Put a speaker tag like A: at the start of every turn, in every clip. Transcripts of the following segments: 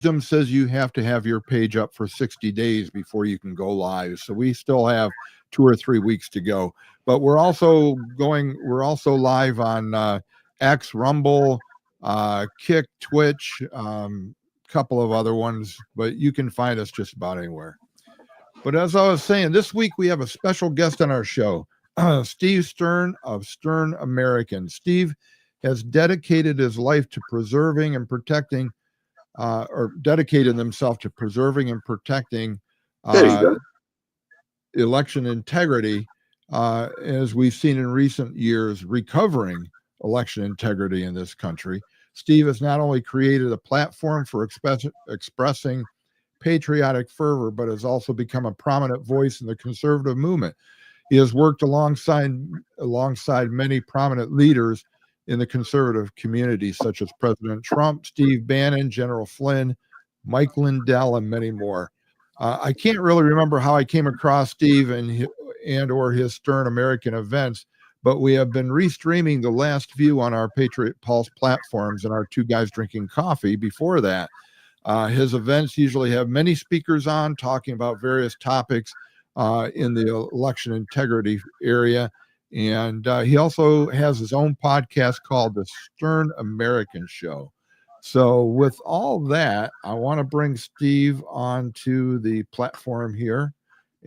A: wisdom says you have to have your page up for 60 days before you can go live. So we still have 2 or 3 weeks to go. But we're also live on X, Rumble, Kick, Twitch, couple of other ones, but you can find us just about anywhere. But as I was saying, this week we have a special guest on our show, Steve Stern of Stern American. Steve has dedicated his life to preserving and protecting, or dedicated himself to preserving and protecting election integrity, as we've seen in recent years, recovering election integrity in this country. Steve has not only created a platform for expressing patriotic fervor, but has also become a prominent voice in the conservative movement. He has worked alongside many prominent leaders in the conservative community, such as President Trump, Steve Bannon, General Flynn, Mike Lindell, and many more. I can't really remember how I came across Steve and or his Stern American events, but we have been restreaming the last view on our Patriot Pulse platforms and our Two Guys Drinking Coffee before that. His events usually have many speakers on talking about various topics in the election integrity area. And he also has his own podcast called The Stern American Show. So with all that, I want to bring Steve onto the platform here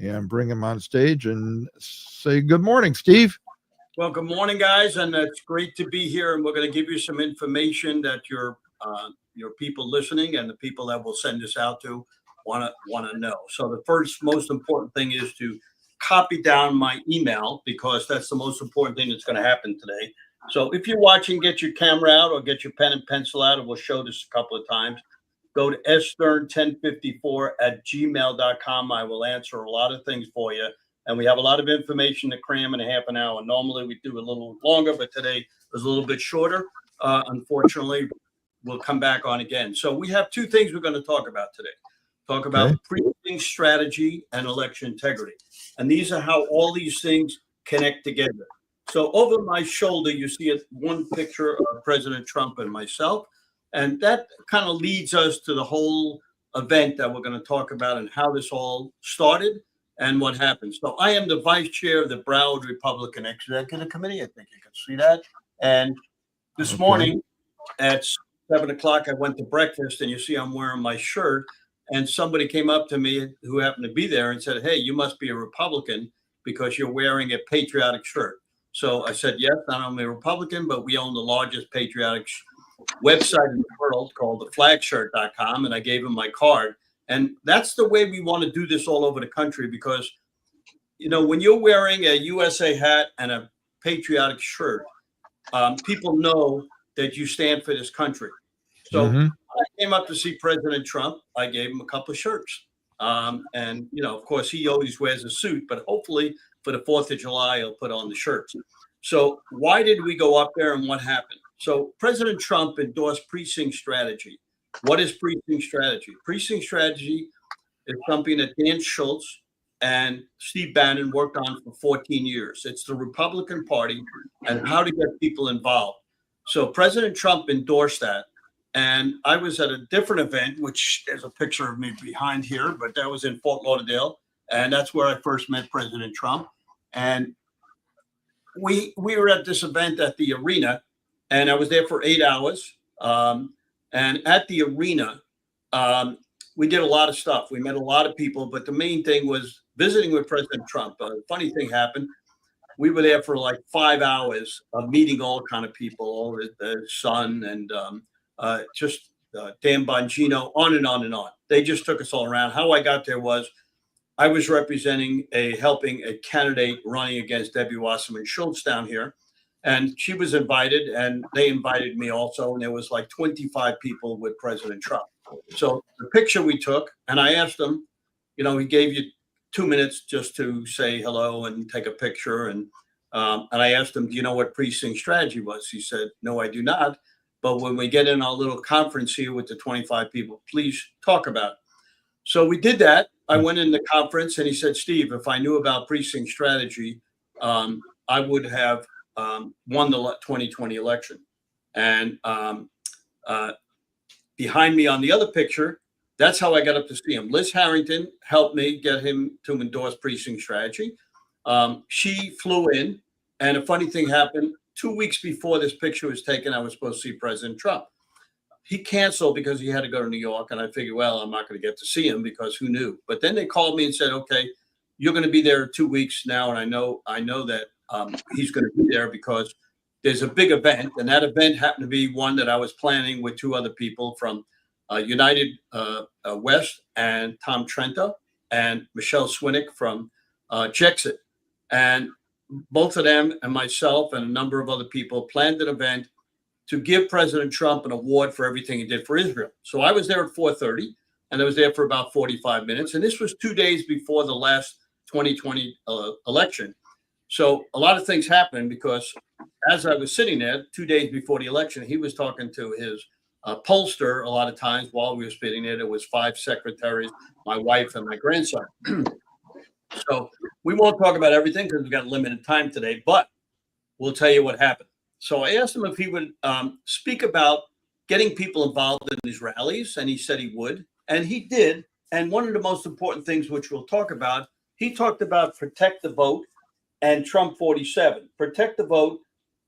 A: and bring him on stage and say good morning, Steve.
B: Well, good morning, guys, and it's great to be here. And we're going to give you some information that your people listening and the people that we'll send this out to want to know. So the first most important thing is to copy down my email, because that's the most important thing that's going to happen today. So if you're watching, get your camera out or get your pen and pencil out, and we'll show this a couple of times. Go to stern1054@gmail.com. I will answer a lot of things for you. And we have a lot of information to cram in a half an hour. Normally we do a little longer, but today was a little bit shorter. Unfortunately, we'll come back on again. So we have two things we're going to talk about today. Talk about precinct strategy and election integrity. And these are how all these things connect together. So over my shoulder, you see one picture of President Trump and myself. And that kind of leads us to the whole event that we're going to talk about and how this all started and what happened. So I am the vice chair of the Broward Republican Executive Committee. I think you can see that. And this morning at 7 o'clock, I went to breakfast, and you see I'm wearing my shirt. And somebody came up to me who happened to be there and said, "Hey, you must be a Republican because you're wearing a patriotic shirt." So I said, "Yes, not only a Republican, but we own the largest patriotic website in the world called theflagshirt.com." And I gave him my card. And that's the way we want to do this all over the country, because, you know, when you're wearing a USA hat and a patriotic shirt, people know that you stand for this country. So I came up to see President Trump. I gave him a couple of shirts. And, you know, of course, he always wears a suit, but hopefully for the 4th of July, he'll put on the shirts. So why did we go up there and what happened? So President Trump endorsed precinct strategy. What is precinct strategy? Precinct strategy is something that Dan Schultz and Steve Bannon worked on for 14 years. It's the Republican Party and how to get people involved. So President Trump endorsed that. And I was at a different event, which there's a picture of me behind here, but that was in Fort Lauderdale. And that's where I first met President Trump. And we were at this event at the arena, and I was there for 8 hours. And at the arena, we did a lot of stuff. We met a lot of people, but the main thing was visiting with President Trump. A funny thing happened. We were there for like 5 hours of meeting all kind of people, all his son and Dan Bongino, on and on and on. They just took us all around. How I got there was I was representing helping a candidate running against Debbie Wasserman Schultz down here. And she was invited, and they invited me also. And there was like 25 people with President Trump. So the picture we took, and I asked him, you know, he gave you 2 minutes just to say hello and take a picture. And I asked him, "Do you know what precinct strategy was?" He said, "No, I do not. But when we get in our little conference here with the 25 people, please talk about it." So we did that. I went in the conference, and he said, "Steve, if I knew about precinct strategy, I would have won the 2020 election." And behind me on the other picture That's how I got up to see him. Liz Harrington helped me get him to endorse precinct strategy. She flew in, and a funny thing happened. 2 weeks before this picture was taken, I was supposed to see President Trump. He canceled because he had to go to New York, and I figured, well, I'm not going to get to see him because who knew? But then they called me and said, okay, you're going to be there 2 weeks now, and I know that he's going to be there because there's a big event, and that event happened to be one that I was planning with two other people from United West and Tom Trento and Michelle Swinick from Jexit. And both of them and myself and a number of other people planned an event to give President Trump an award for everything he did for Israel. So I was there at 4:30, and I was there for about 45 minutes. And this was 2 days before the last 2020 election. So a lot of things happened because as I was sitting there 2 days before the election, he was talking to his pollster a lot of times while we were sitting there. There was 5 secretaries, my wife and my grandson. So we won't talk about everything because we've got limited time today, but we'll tell you what happened. So I asked him if he would speak about getting people involved in these rallies, and he said he would, and he did. And one of the most important things, which we'll talk about, he talked about Protect the Vote and Trump 47. Protect the Vote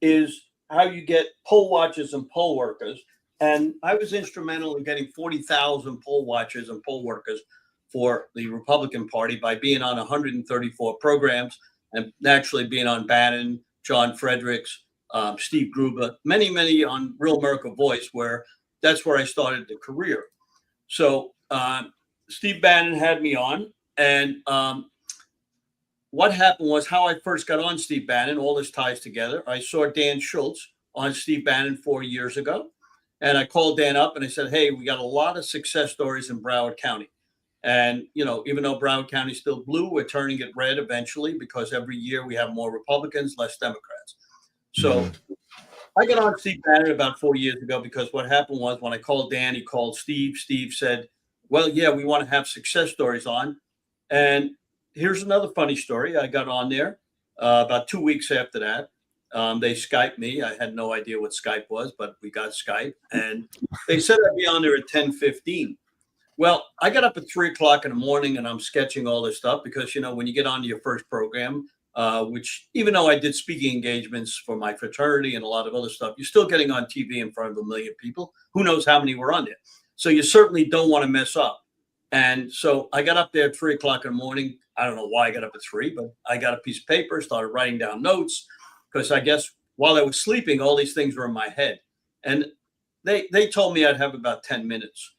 B: is how you get poll watchers and poll workers. And I was instrumental in getting 40,000 poll watchers and poll workers for the Republican Party by being on 134 programs and naturally being on Bannon, John Fredericks, Steve Gruber, many on Real America Voice, where that's where I started the career. So Steve Bannon had me on, and what happened was how I first got on Steve Bannon. All this ties together. I saw Dan Schultz on Steve Bannon 4 years ago, and I called Dan up and I said, "Hey, we got a lot of success stories in Broward County." And, even though Broward County is still blue, we're turning it red eventually because every year we have more Republicans, less Democrats. So I got on Steve Bannon about 4 years ago because what happened was when I called Dan, he called Steve. Steve said, well, yeah, we want to have success stories on. And here's another funny story. I got on there about 2 weeks after that. They Skyped me. I had no idea what Skype was, but we got Skype. And they said I'd be on there at 10:15. Well, I got up at 3 o'clock in the morning and I'm sketching all this stuff because, when you get onto your first program, which even though I did speaking engagements for my fraternity and a lot of other stuff, you're still getting on TV in front of 1 million people. Who knows how many were on there? So you certainly don't want to mess up. And so I got up there at 3 o'clock in the morning. I don't know why I got up at 3, but I got a piece of paper, started writing down notes because I guess while I was sleeping, all these things were in my head. And they told me I'd have about 10 minutes.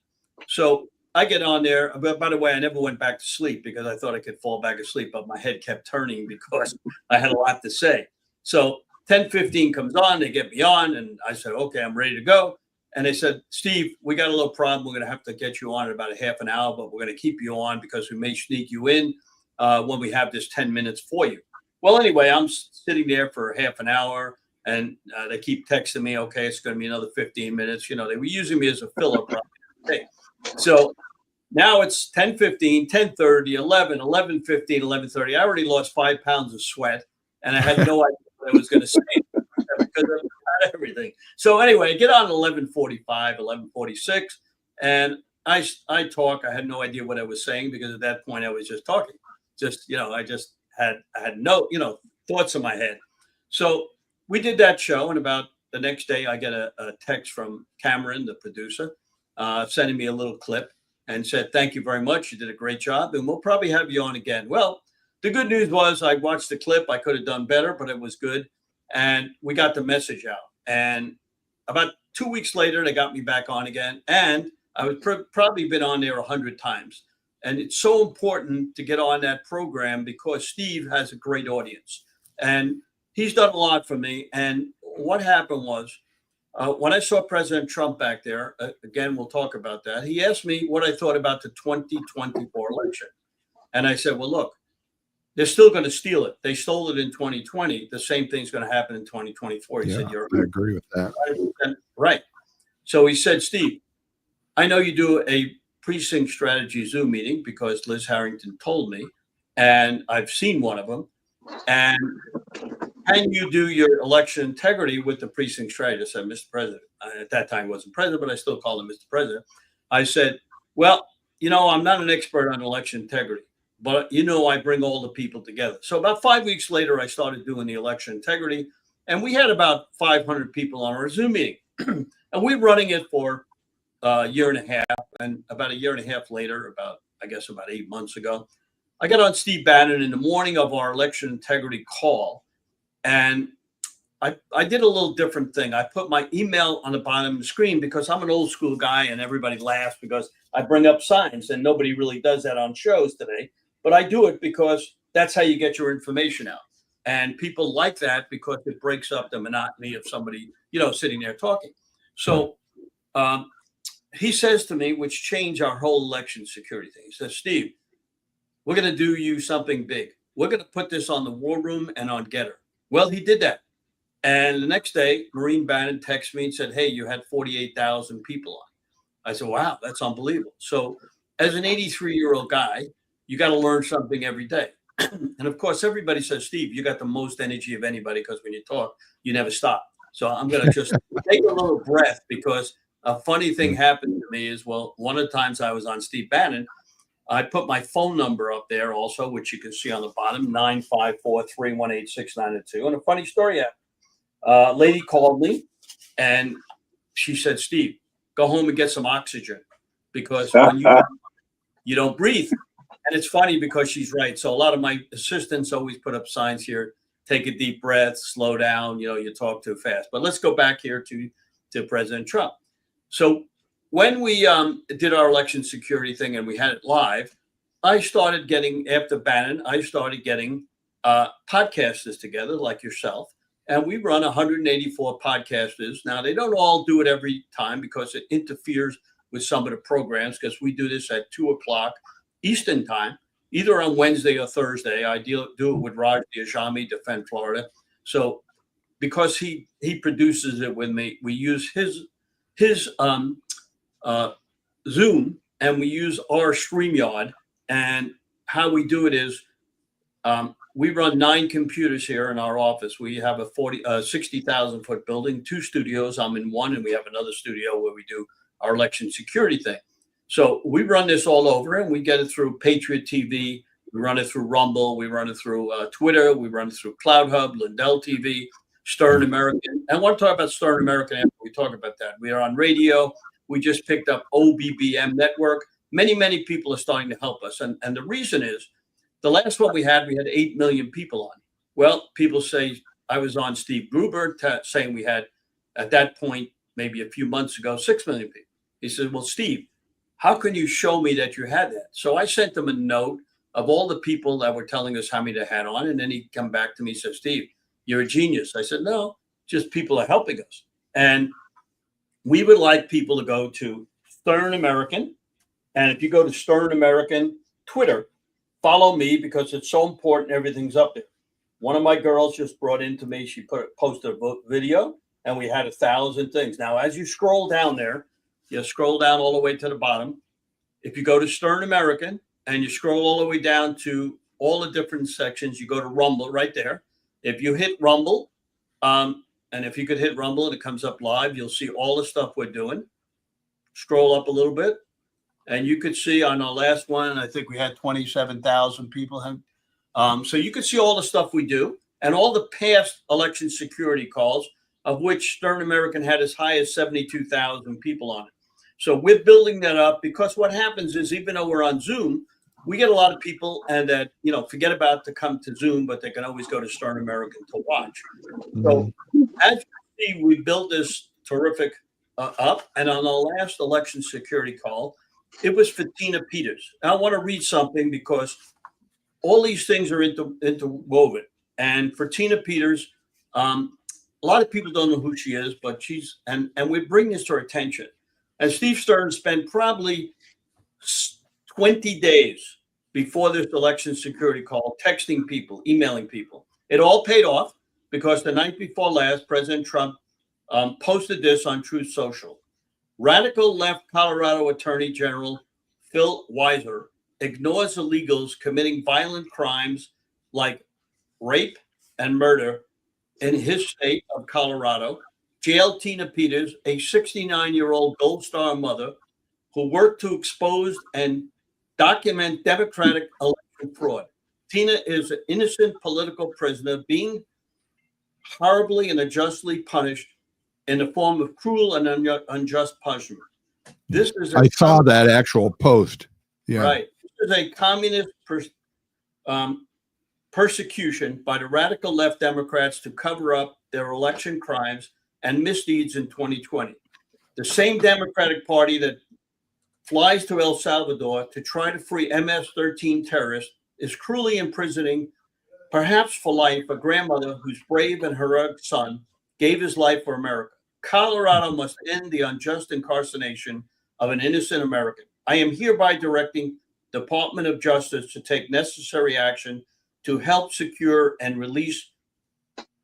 B: So I get on there. But by the way, I never went back to sleep because I thought I could fall back asleep, but my head kept turning because I had a lot to say. So 10:15 comes on, they get me on, and I said, okay, I'm ready to go. And they said, Steve, we got a little problem. We're going to have to get you on in about a half an hour, but we're going to keep you on because we may sneak you in when we have this 10 minutes for you. Well, anyway, I'm sitting there for half an hour, and they keep texting me, okay, it's going to be another 15 minutes. They were using me as a filler. Okay. So now it's 10:15, 10:30, 11, 11:15, 11:30. I already lost 5 pounds of sweat, and I had no idea what I was going to say because of everything. So anyway, I get on 11:45, 11:46, and I talk. I had no idea what I was saying because at that point I was just talking. I had no, thoughts in my head. So we did that show, and about the next day I get a text from Cameron, the producer, sending me a little clip and said, thank you very much. You did a great job, and we'll probably have you on again. Well, the good news was I watched the clip. I could have done better, but it was good. And we got the message out. And about 2 weeks later, they got me back on again. And I was probably been on there 100 times. And it's so important to get on that program because Steve has a great audience. And he's done a lot for me. And what happened was, when I saw President Trump back there, again, we'll talk about that. He asked me what I thought about the 2024 election. And I said, well, look, they're still going to steal it. They stole it in 2020. The same thing's going to happen in 2024. He said,
A: I agree with that.
B: Right. So he said, Steve, I know you do a precinct strategy Zoom meeting because Liz Harrington told me, and I've seen one of them. And can you do your election integrity with the precinct strategist? I said, Mr. President. At that time, he wasn't president, but I still called him Mr. President. I said, well, I'm not an expert on election integrity, but I bring all the people together. So about 5 weeks later, I started doing the election integrity, and we had about 500 people on our Zoom meeting, and we're running it for a year and a half. And about a year and a half later, about 8 months ago, I got on Steve Bannon in the morning of our election integrity call, and I did a little different thing. I put my email on the bottom of the screen because I'm an old school guy and everybody laughs because I bring up signs, and nobody really does that on shows today. But I do it because that's how you get your information out. And people like that because it breaks up the monotony of somebody, sitting there talking. So he says to me, which changed our whole election security thing. He says, Steve, we're going to do you something big. We're going to put this on the War Room and on Getter. Well, he did that. And the next day, Maureen Bannon texted me and said, hey, you had 48,000 people on. I said, wow, that's unbelievable. So as an 83-year-old guy, you got to learn something every day. And of course, everybody says, Steve, you got the most energy of anybody because when you talk, you never stop. So I'm going to just take a little breath because a funny thing happened to me is, well, one of the times I was on Steve Bannon, I put my phone number up there also, which you can see on the bottom, 954-318-6902. And a funny story happened. A lady called me and she said, Steve, go home and get some oxygen because when you don't breathe. And it's funny because she's right. So a lot of my assistants always put up signs here, take a deep breath, slow down, you talk too fast. But let's go back here to President Trump. So when we did our election security thing and we had it live, I started getting, after Bannon, podcasters together like yourself. And we run 184 podcasters. Now, they don't all do it every time because it interferes with some of the programs because we do this at 2:00 Eastern time, either on Wednesday or Thursday. I do it with Raj Diajami, Defend Florida. So because he produces it with me, we use his Zoom and we use our StreamYard. And how we do it is we run 9 computers here in our office. We have a 60,000 foot building, 2 studios. I'm in one, and we have another studio where we do our election security thing. So we run this all over, and we get it through Patriot TV. We run it through Rumble. We run it through Twitter. We run it through CloudHub, Lindell TV, Stern American. And I want to talk about Stern American after we talk about that. We are on radio. We just picked up OBBM Network. Many, many people are starting to help us. And the reason is, the last one we had 8 million people on. Well, people say I was on Steve Gruber saying we had, at that point, maybe a few months ago, 6 million people. He said, well, Steve, how can you show me that you had that? So I sent them a note of all the people that were telling us how many they had on. And then he come back to me and said, Steve, you're a genius. I said, no, just people are helping us. And we would like people to go to Stern American. And if you go to Stern American Twitter, follow me because it's so important. Everything's up there. One of my girls just brought into me. She posted a video, and we had 1,000 things. Now, as you scroll down there, you scroll down all the way to the bottom. If you go to Stern American and you scroll all the way down to all the different sections, you go to Rumble right there. If you hit Rumble, and if you could hit Rumble and it comes up live, you'll see all the stuff we're doing. Scroll up a little bit. And you could see on our last one, I think we had 27,000 people. So you could see all the stuff we do and all the past election security calls, of which Stern American had as high as 72,000 people on it. So we're building that up because what happens is, even though we're on Zoom, we get a lot of people and that, forget about to come to Zoom, but they can always go to Stern American to watch. So as you see, we built this terrific up. And on the last election security call, it was for Tina Peters. Now, I want to read something because all these things are interwoven. And for Tina Peters, a lot of people don't know who she is, but and we bring this to her attention. And Steve Stern spent probably 20 days before this election security call, texting people, emailing people. It all paid off because the night before last, President Trump posted this on Truth Social. Radical left Colorado Attorney General Phil Weiser ignores illegals committing violent crimes like rape and murder in his state of Colorado. Jailed Tina Peters, a 69-year-old Gold Star mother who worked to expose and document Democratic election fraud. Tina is an innocent political prisoner being horribly and unjustly punished in the form of cruel and unjust punishment. This is
A: I saw that actual post. Yeah.
B: Right. This is a communist persecution by the radical left Democrats to cover up their election crimes and misdeeds in 2020. The same Democratic Party that flies to El Salvador to try to free MS-13 terrorists is cruelly imprisoning, perhaps for life, a grandmother whose brave and heroic son gave his life for America. Colorado must end the unjust incarceration of an innocent American. I am hereby directing the Department of Justice to take necessary action to help secure and release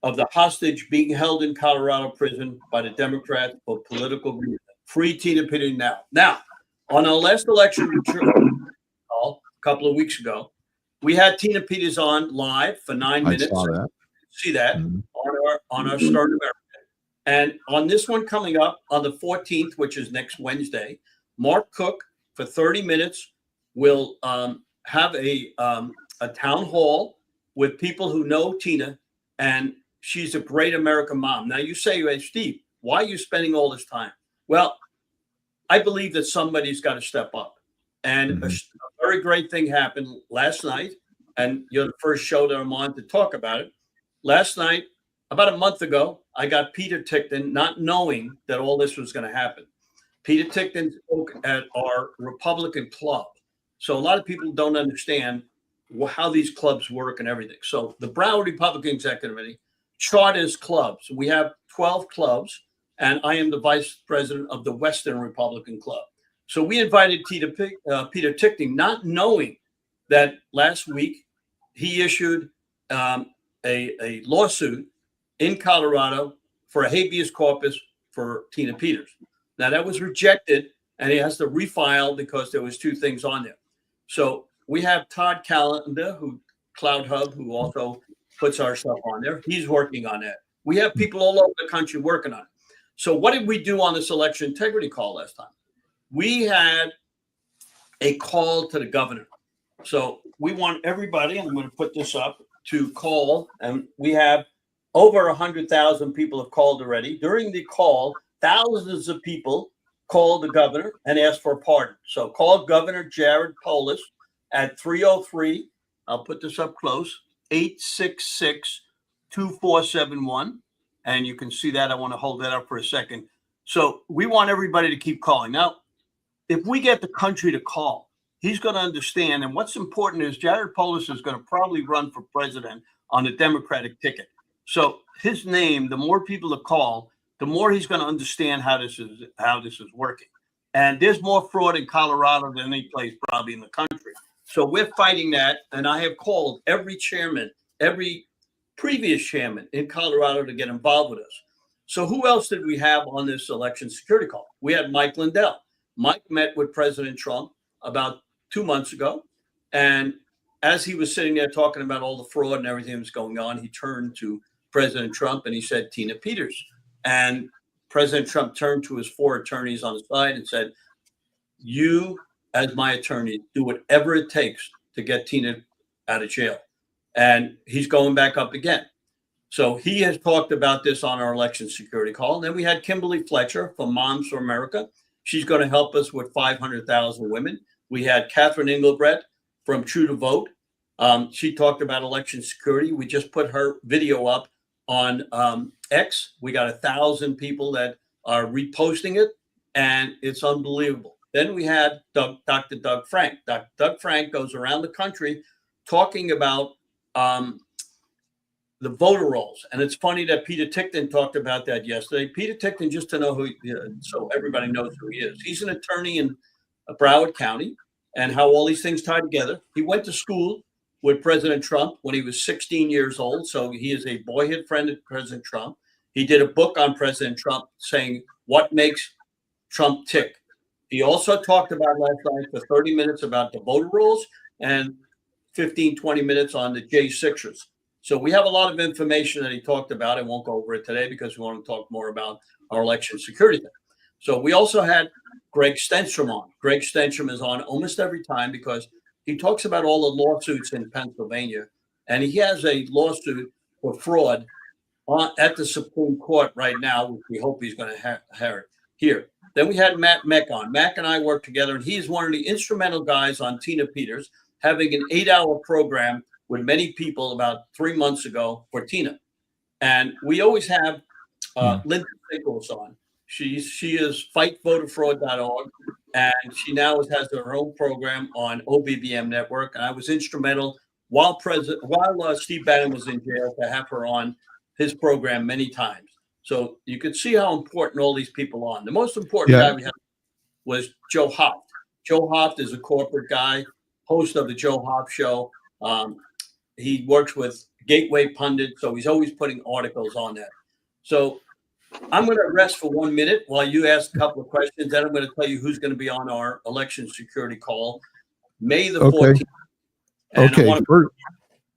B: of the hostage being held in Colorado prison by the Democrats for political reasons. Free Tina Peters now. Now, on our last election call a couple of weeks ago, we had Tina Peters on live for 9 minutes.
A: I saw that.
B: See that on our Start America. And on this one coming up on the 14th, which is next Wednesday, Mark Cook for 30 minutes will have a town hall with people who know Tina, and she's a great American mom. Now you say, hey, Steve, why are you spending all this time? Well, I believe that somebody's got to step up. And a very great thing happened last night, and you're the first show that I'm on to talk about it. Last night, about a month ago, I got Peter Tickton, not knowing that all this was going to happen. Peter Tickton spoke at our Republican club. So a lot of people don't understand how these clubs work and everything. So the Broward Republican Executive Committee charters clubs. We have 12 clubs, and I am the vice president of the Western Republican Club. So we invited Peter Tickton, not knowing that last week he issued a lawsuit in Colorado for a habeas corpus for Tina Peters. Now that was rejected, and he has to refile because there was two things on there. So we have Todd Callender, Cloud Hub, who also puts our stuff on there. He's working on that. We have people all over the country working on it. So what did we do on this election integrity call last time? We had a call to the governor. So we want everybody, and I'm going to put this up, to call, and we have over 100,000 people have called already. During the call, thousands of people called the governor and asked for a pardon. So call Governor Jared Polis at 303, I'll put this up close, 866-2471. And you can see that. I want to hold that up for a second. So we want everybody to keep calling. Now, if we get the country to call, he's going to understand. And what's important is Jared Polis is going to probably run for president on the Democratic ticket. So his name, the more people that call, the more he's going to understand how this is working. And there's more fraud in Colorado than any place probably in the country. So we're fighting that. And I have called every chairman, every previous chairman in Colorado to get involved with us. So who else did we have on this election security call? We had Mike Lindell. Mike met with President Trump about 2 months ago. And as he was sitting there talking about all the fraud and everything that was going on, he turned to President Trump and he said, Tina Peters. And President Trump turned to his 4 attorneys on the side and said, you, as my attorney, do whatever it takes to get Tina out of jail. And he's going back up again. So he has talked about this on our election security call. And then we had Kimberly Fletcher from Moms for America. She's going to help us with 500,000 women. We had Catherine Engelbrecht from True to Vote. She talked about election security. We just put her video up on X. We got 1,000 people that are reposting it, and it's unbelievable. Then we had Dr. Doug Frank. Doug Frank goes around the country talking about the voter rolls. And it's funny that Peter Tickton talked about that yesterday. Peter Tickton, just to know who, so everybody knows who he is. He's an attorney in Broward County and how all these things tie together. He went to school with President Trump when he was 16 years old. So he is a boyhood friend of President Trump. He did a book on President Trump saying what makes Trump tick. He also talked about last night for 30 minutes about the voter rolls and 15, 20 minutes on the J6ers. So we have a lot of information that he talked about. I won't go over it today because we want to talk more about our election security thing. So we also had Greg Stenstrom on. Greg Stenstrom is on almost every time because he talks about all the lawsuits in Pennsylvania, and he has a lawsuit for fraud at the Supreme Court right now, which we hope he's going to hear. Then we had Matt Meck on. Mac and I work together, and he's one of the instrumental guys on Tina Peters having an 8-hour program with many people about 3 months ago for Tina. And we always have Linda Nichols on. She is fightvoterfraud.org, and she now has her own program on OBBM Network. And I was instrumental while Steve Bannon was in jail to have her on his program many times. So you could see how important all these people are. The most important guy we had was Joe Hoft. Joe Hoft is a corporate guy, host of the Joe Hoft Show. He works with Gateway Pundit, so he's always putting articles on that. So I'm going to rest for 1 minute while you ask a couple of questions. Then I'm going to tell you who's going to be on our election security call, May the 14th. And
A: Okay.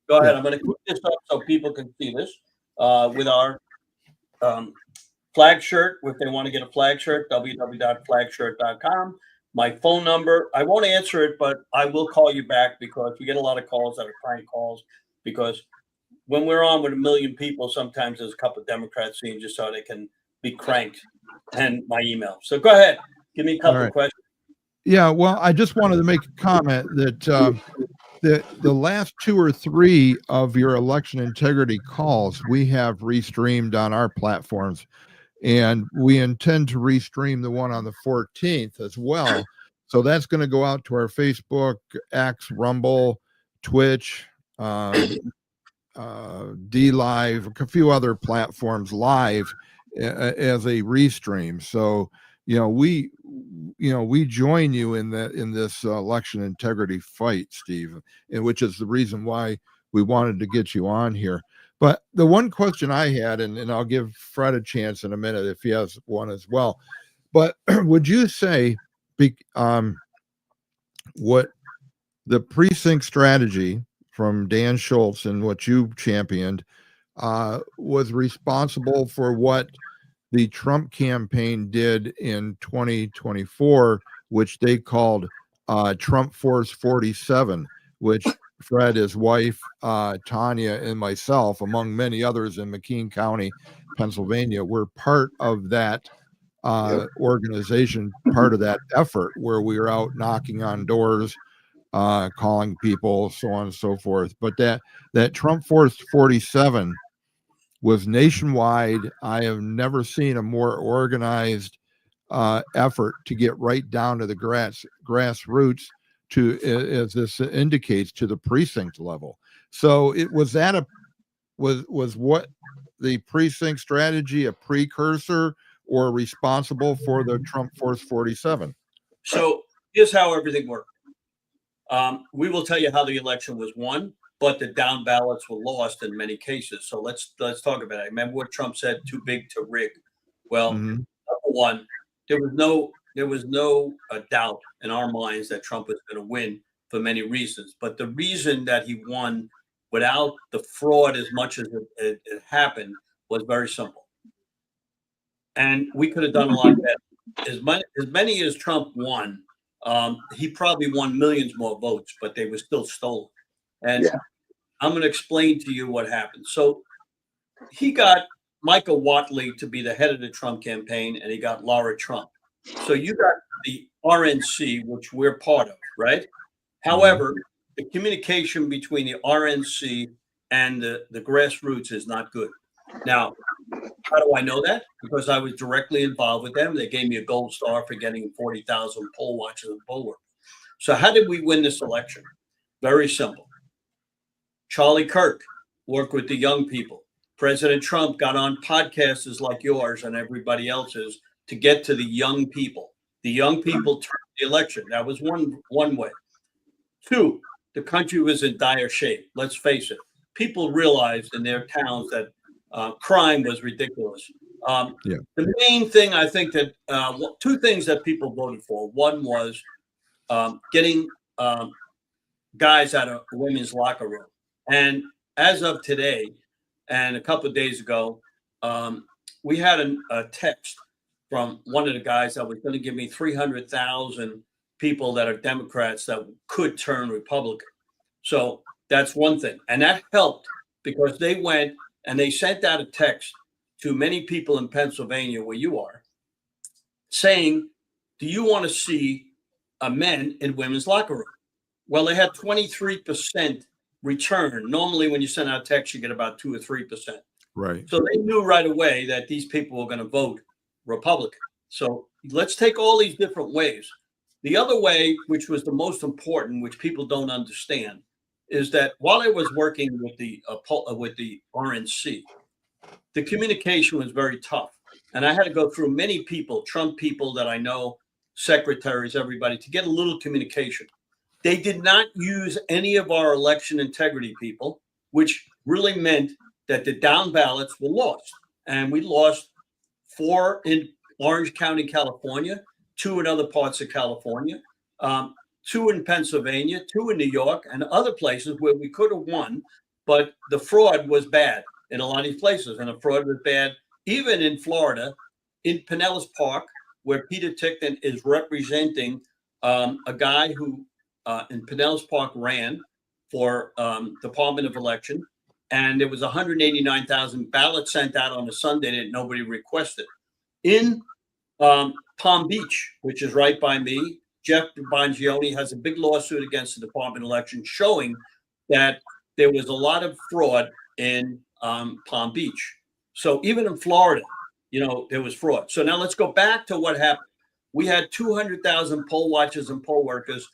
B: Go ahead. I'm going to put this up so people can see this with our flag shirt. If they want to get a flag shirt, www.flagshirt.com. My phone number, I won't answer it, but I will call you back because we get a lot of calls that are prank calls. Because when we're on with 1 million people, sometimes there's a couple of Democrats seeing just so they can be cranked. And my email. So go ahead. Give me a couple of questions.
A: Yeah, well, I just wanted to make a comment that the last 2 or 3 of your election integrity calls we have restreamed on our platforms, and we intend to restream the one on the 14th as well. So that's going to go out to our Facebook, X, Rumble, Twitch, D Live, a few other platforms live as a restream. So we join you in this election integrity fight, Steve, and which is the reason why we wanted to get you on here. But the one question I had, and I'll give Fred a chance in a minute if he has one as well. But would you say what the precinct strategy from Dan Schultz and what you championed was responsible for what the Trump campaign did in 2024, which they called Trump Force 47, which Fred, his wife, Tanya, and myself, among many others in McKean County, Pennsylvania, were part of that organization, part of that effort where we were out knocking on doors, calling people, so on and so forth. But that Trump Force 47 was nationwide. I have never seen a more organized effort to get right down to the grassroots, to, as this indicates, to the precinct level. So it was was what the precinct strategy a precursor or responsible for the Trump Force 47?
B: So here's how everything worked. We will tell you how the election was won, but the down ballots were lost in many cases. So let's talk about it. Remember what Trump said, too big to rig. Well, number one, there was no doubt in our minds that Trump was going to win for many reasons. But the reason that he won without the fraud as much as it happened was very simple. And we could have done a lot better. As many as Trump won, he probably won millions more votes, but they were still stolen. And I'm going to explain to you what happened. So he got Michael Whatley to be the head of the Trump campaign, and he got Laura Trump. So you got the RNC, which we're part of, right? However, the communication between the RNC and the grassroots is not good. Now, how do I know that? Because I was directly involved with them. They gave me a gold star for getting 40,000 poll watchers and poll workers. So how did we win this election? Very simple. Charlie Kirk worked with the young people. President Trump got on podcasts like yours and everybody else's to get to the young people. The young people turned the election. That was one way. Two, the country was in dire shape. Let's face it. People realized in their towns that crime was ridiculous. The main thing I think that two things that people voted for. One was getting guys out of women's locker room. And as of today, and a couple of days ago, we had a text from one of the guys that was going to give me 300,000 people that are Democrats that could turn Republican. So that's one thing. And that helped because they went and they sent out a text to many people in Pennsylvania, where you are, saying, do you want to see men in women's locker room? Well, they had 23% return. Normally, when you send out text, you get about 2 or 3%.
A: Right.
B: So they knew right away that these people were going to vote Republican. So let's take all these different ways. The other way, which was the most important, which people don't understand, is that while I was working with the RNC, the communication was very tough. And I had to go through many people, Trump people that I know, secretaries, everybody, to get a little communication. They did not use any of our election integrity people, which really meant that the down ballots were lost. And we lost 4 in Orange County, California, 2 in other parts of California, 2 in Pennsylvania, 2 in New York, and other places where we could have won, but the fraud was bad in a lot of these places. And the fraud was bad even in Florida, in Pinellas Park, where Peter Tickton is representing a guy who in Pinellas Park ran for Department of Election. And there was 189,000 ballots sent out on a Sunday that nobody requested. In Palm Beach, which is right by me, Jeff Bongiorno has a big lawsuit against the Department of Election showing that there was a lot of fraud in Palm Beach. So even in Florida, there was fraud. So now let's go back to what happened. We had 200,000 poll watchers and poll workers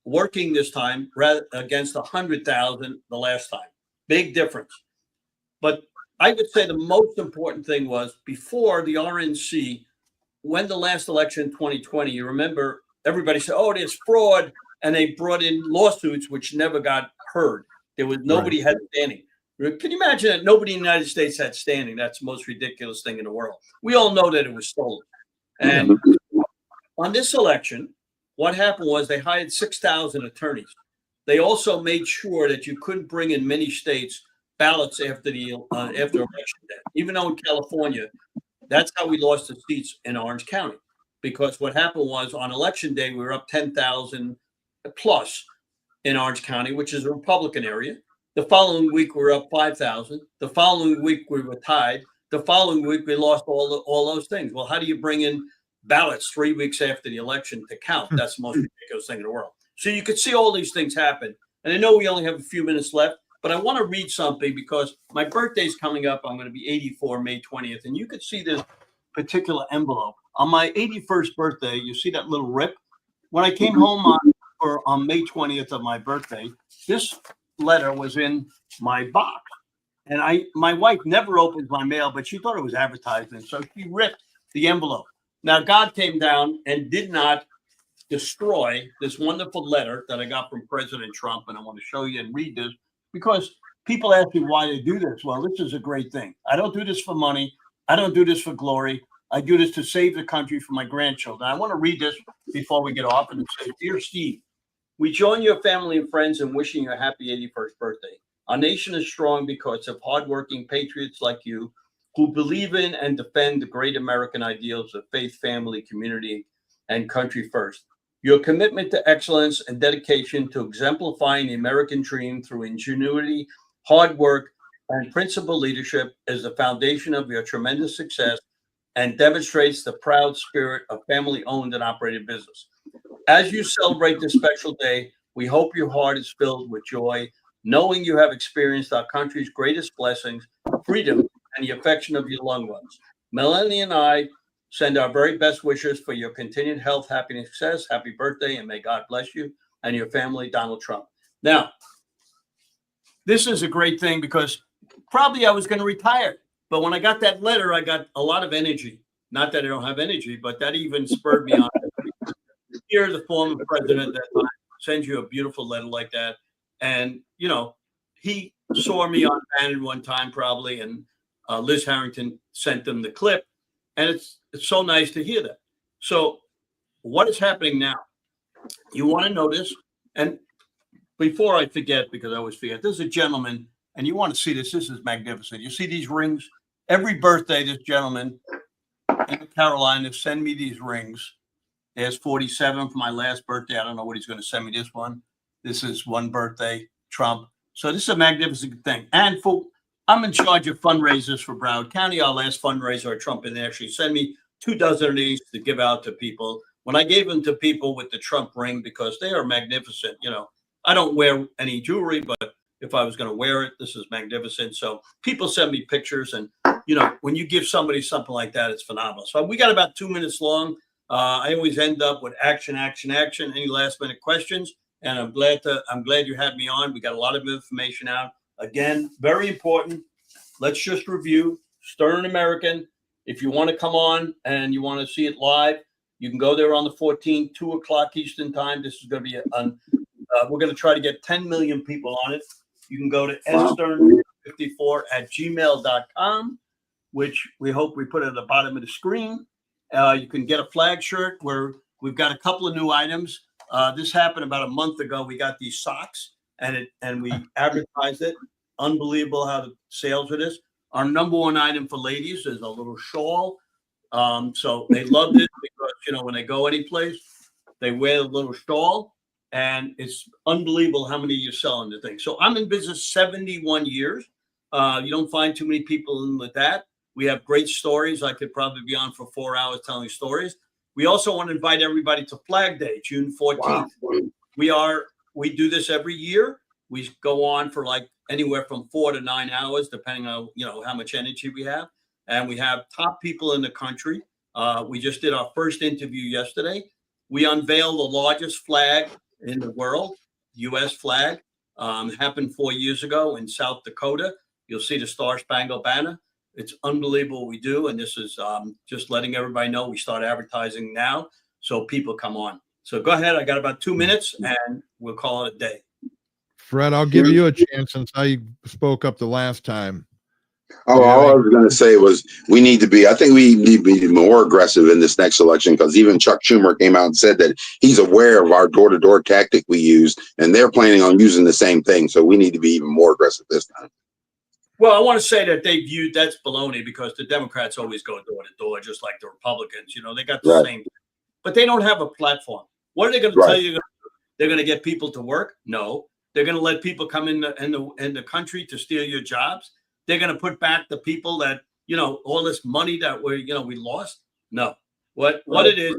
B: working this time rather against 100,000 the last time. Big difference. But I would say the most important thing was before the RNC, when the last election in 2020, you remember everybody said, oh, there's fraud. And they brought in lawsuits, which never got heard. There was nobody had standing. Can you imagine that nobody in the United States had standing? That's the most ridiculous thing in the world. We all know that it was stolen. And on this election, what happened was they hired 6,000 attorneys. They also made sure that you couldn't bring in many states ballots after election day. Even though in California, that's how we lost the seats in Orange County. Because what happened was on election day, we were up 10,000 plus in Orange County, which is a Republican area. The following week, we were up 5,000. The following week, we were tied. The following week, we lost all those things. Well, how do you bring in ballots 3 weeks after the election to count? That's the most ridiculous thing in the world. So you could see all these things happen. And I know we only have a few minutes left, but I want to read something because my birthday's coming up. I'm going to be 84, May 20th. And you could see this particular envelope. On my 81st birthday, you see that little rip? When I came home on May 20th of my birthday, this letter was in my box. And my wife never opens my mail, but she thought it was advertising. So she ripped the envelope. Now, God came down and did not destroy this wonderful letter that I got from President Trump. And I want to show you and read this because people ask me why they do this. Well, this is a great thing. I don't do this for money. I don't do this for glory. I do this to save the country for my grandchildren. I want to read this before we get off. And it says, Dear Steve, we join your family and friends in wishing you a happy 81st birthday. Our nation is strong because of hardworking patriots like you who believe in and defend the great American ideals of faith, family, community, and country first. Your commitment to excellence and dedication to exemplifying the American dream through ingenuity, hard work, and principled leadership is the foundation of your tremendous success and demonstrates the proud spirit of family-owned and operated business. As you celebrate this special day, we hope your heart is filled with joy, knowing you have experienced our country's greatest blessings, freedom, and the affection of your loved ones. Melanie and I send our very best wishes for your continued health, happiness, success. Happy birthday, and may God bless you and your family, Donald Trump. Now, this is a great thing because probably I was going to retire. But when I got that letter, I got a lot of energy. Not that I don't have energy, but that even spurred me on. Here, the former president that sends you a beautiful letter like that. And, he saw me on Bannon one time probably, and Liz Harrington sent them the clip. And it's so nice to hear that. So what is happening now? You want to know this? And before I forget, because I always forget, there's a gentleman, and you want to see this. This is magnificent. You see these rings? Every birthday, this gentleman in the Carolinas send me these rings. There's 47 for my last birthday. I don't know what he's going to send me this one. This is one birthday, Trump. So this is a magnificent thing. And I'm in charge of fundraisers for Broward County. Our last fundraiser, Trump didn't actually send me 24 of these to give out to people. When I gave them to people with the Trump ring, because they are magnificent, I don't wear any jewelry, but if I was going to wear it, this is magnificent. So people send me pictures, and when you give somebody something like that, it's phenomenal. So we got about 2 minutes long. I always end up with action. Any last minute questions? And I'm glad you had me on. We got a lot of information out. Again, very important. Let's just review Stern American. If you want to come on and you want to see it live, you can go there on the 14th, 2:00 Eastern time. This is going to be we're going to try to get 10 million people on it. You can go to stern54@gmail.com, which we hope we put at the bottom of the screen. You can get a flag shirt where we've got a couple of new items. This happened about a month ago. We got these socks and we advertised it. Unbelievable how the sales of this. Our number one item for ladies is a little shawl. So they loved it because, when they go any place, they wear a little shawl, and it's unbelievable how many you're selling the thing. So I'm in business 71 years. You don't find too many people in with that. We have great stories. I could probably be on for 4 hours telling stories. We also want to invite everybody to Flag Day, June 14th. Wow. We do this every year. We go on for like anywhere from 4 to 9 hours, depending on, how much energy we have. And we have top people in the country. We just did our first interview yesterday. We unveiled the largest flag in the world, U.S. flag. Happened 4 years ago in South Dakota. You'll see the Star Spangled Banner. It's unbelievable what we do. And this is just letting everybody know we start advertising now so people come on. So go ahead. I got about 2 minutes and we'll call it a day.
A: Fred, I'll give you a chance since I spoke up the last time.
C: Oh, all I was going to say was I think we need to be more aggressive in this next election, because even Chuck Schumer came out and said that he's aware of our door-to-door tactic we used, and they're planning on using the same thing. So we need to be even more aggressive this time.
B: Well, I want to say that that's baloney, because the Democrats always go door to door, just like the Republicans. They got the same, but they don't have a platform. What are they going to tell you? They're going to get people to work? No. They're going to let people come in the country to steal your jobs. They're going to put back the people that, all this money that we lost. No, what it is.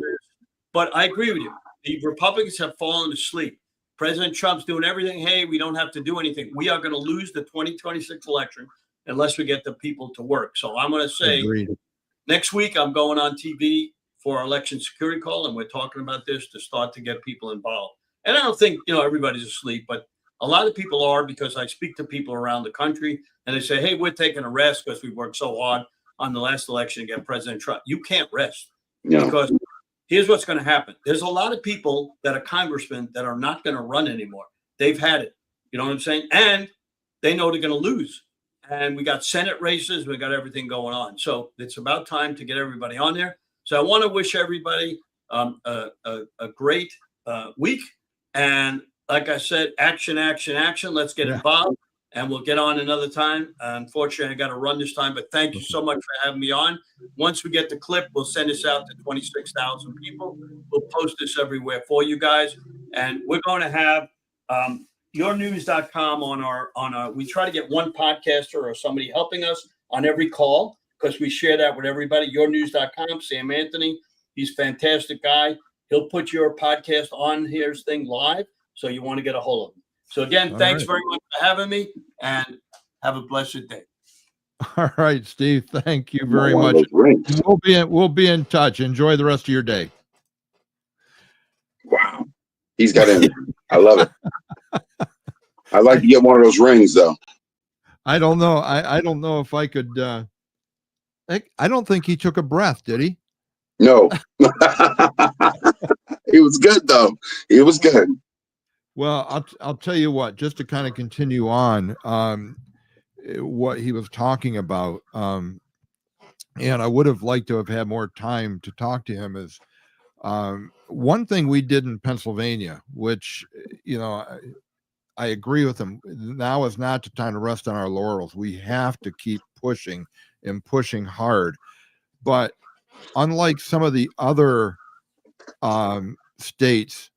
B: But I agree with you. The Republicans have fallen asleep. President Trump's doing everything. Hey, we don't have to do anything. We are going to lose the 2026 election unless we get the people to work. So I'm going to say next week I'm going on TV for our election security call, and we're talking about this to start to get people involved. And I don't think, everybody's asleep, but a lot of people are, because I speak to people around the country and they say, hey, we're taking a rest because we worked so hard on the last election to get President Trump. You can't rest because here's what's going to happen. There's a lot of people that are congressmen that are not going to run anymore. They've had it. You know what I'm saying? And they know they're going to lose. And we got Senate races. We got everything going on. So it's about time to get everybody on there. So I want to wish everybody a great week. And like I said, action. Let's get involved, and we'll get on another time. Unfortunately, I got to run this time, but thank you so much for having me on. Once we get the clip, we'll send this out to 26,000 people. We'll post this everywhere for you guys. And we're going to have yournews.com on our, we try to get one podcaster or somebody helping us on every call, because we share that with everybody. Yournews.com, Sam Anthony. He's a fantastic guy. He'll put your podcast on his thing live. So you want to get a hold of him. So again, thanks very much for having me, and have a blessed day.
A: All right, Steve. Thank you very much. We'll be in touch. Enjoy the rest of your day.
C: Wow. He's got him. I love it. I'd like to get one of those rings though.
A: I don't know. I don't know if I could I don't think he took a breath, did he?
C: No. It was good though. It was good.
A: Well, I'll tell you what, just to kind of continue on what he was talking about, and I would have liked to have had more time to talk to him, is one thing we did in Pennsylvania, which, I agree with him. Now is not the time to rest on our laurels. We have to keep pushing and pushing hard. But unlike some of the other states,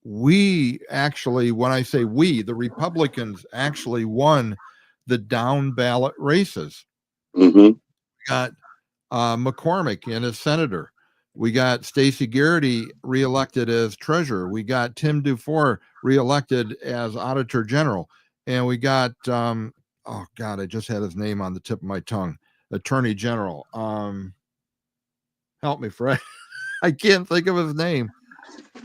A: we actually, when I say we, the Republicans actually won the down ballot races.
C: Mm-hmm.
A: We got McCormick in as senator. We got Stacey Garrity reelected as treasurer. We got Tim Dufour reelected as auditor general. And we got, oh God, I just had his name on the tip of my tongue, attorney general. Help me, Fred. I can't think of his name.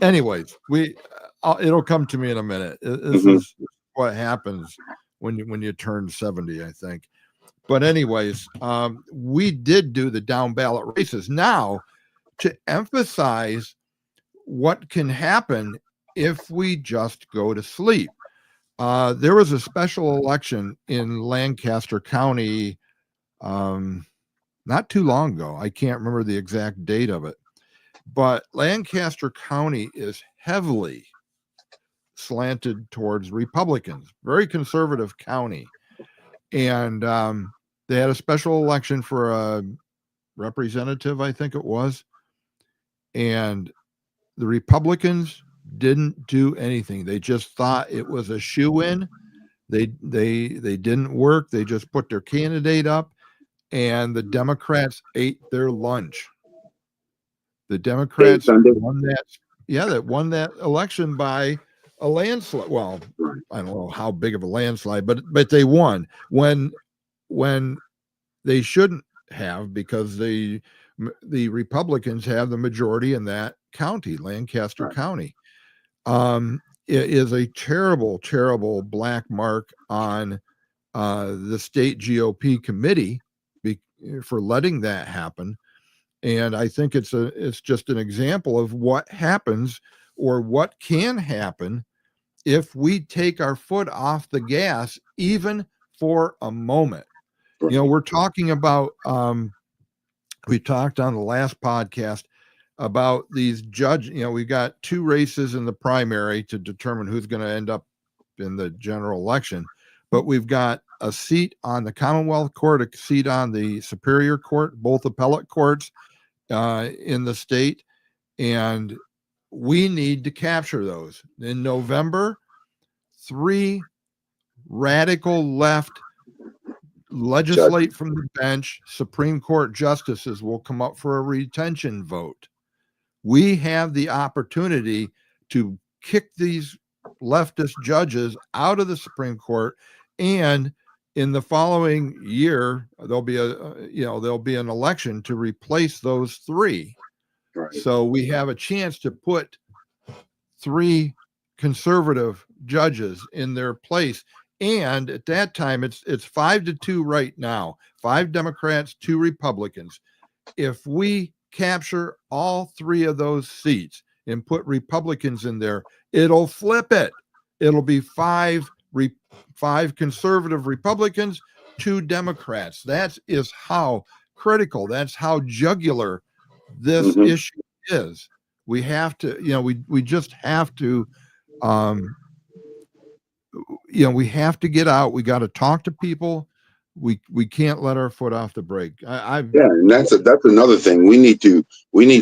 A: Anyways, it'll come to me in a minute. This is what happens when you turn 70, I think. But anyways, we did do the down ballot races. Now, to emphasize what can happen if we just go to sleep. There was a special election in Lancaster County not too long ago. I can't remember the exact date of it. But Lancaster County is heavily slanted towards Republicans, very conservative county. And they had a special election for a representative, I think it was. And the Republicans didn't do anything. They just thought it was a shoe-in. They didn't work. They just put their candidate up, and the Democrats ate their lunch. The Democrats won that election by a landslide. Well, I don't know how big of a landslide, but they won when they shouldn't have, because the Republicans have the majority in that county, Lancaster County. It is a terrible, terrible black mark on the state GOP committee for letting that happen. And I think it's just an example of what happens, or what can happen, if we take our foot off the gas, even for a moment. You know, we're talking about, we talked on the last podcast about these we've got 2 races in the primary to determine who's going to end up in the general election, but we've got a seat on the Commonwealth Court, a seat on the Superior Court, both appellate courts in the state, and we need to capture those. In November, 3 radical left legislate from the bench Supreme Court justices will come up for a retention vote. We have the opportunity to kick these leftist judges out of the Supreme Court, and in the following year there'll be an election to replace those 3. Right. So we have a chance to put 3 conservative judges in their place. And at that time, it's 5-2 right now, 5 Democrats, 2 Republicans. If we capture all 3 of those seats and put Republicans in there, it'll flip it. It'll be 5 conservative Republicans, 2 Democrats. That is how critical, that's how jugular this issue is. We have to, we just have to, we have to get out. We got to talk to people. We can't let our foot off the brake.
C: And that's another thing. We need to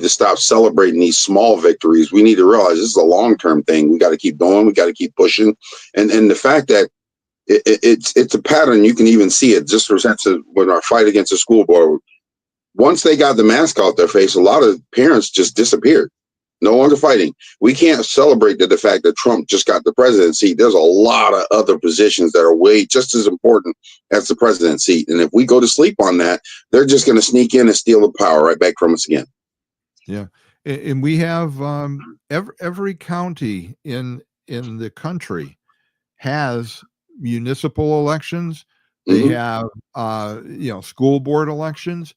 C: stop celebrating these small victories. We need to realize this is a long-term thing. We got to keep going. We got to keep pushing. And the fact that it's a pattern, you can even see it just for sense of when our fight against the school board. Once they got the mask out their face, a lot of parents just disappeared. No longer fighting. We can't celebrate the fact that Trump just got the presidency. There's a lot of other positions that are way just as important as the presidency. And if we go to sleep on that, they're just going to sneak in and steal the power right back from us again.
A: Yeah. And we have every county in the country has municipal elections. They have, school board elections,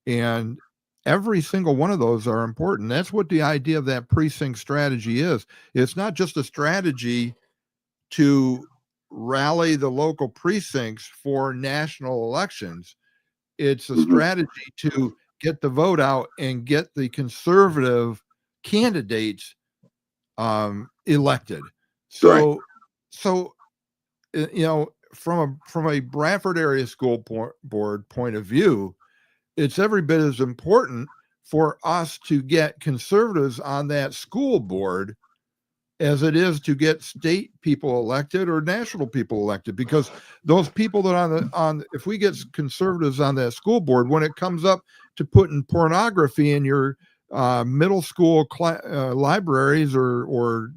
A: and every single one of those are important. That's what the idea of that precinct strategy is. It's not just a strategy to rally the local precincts for national elections. It's a strategy to get the vote out and get the conservative candidates elected. So from a Bradford area school board point of view, it's every bit as important for us to get conservatives on that school board as it is to get state people elected or national people elected, because those people that if we get conservatives on that school board, when it comes up to putting pornography in your middle school libraries or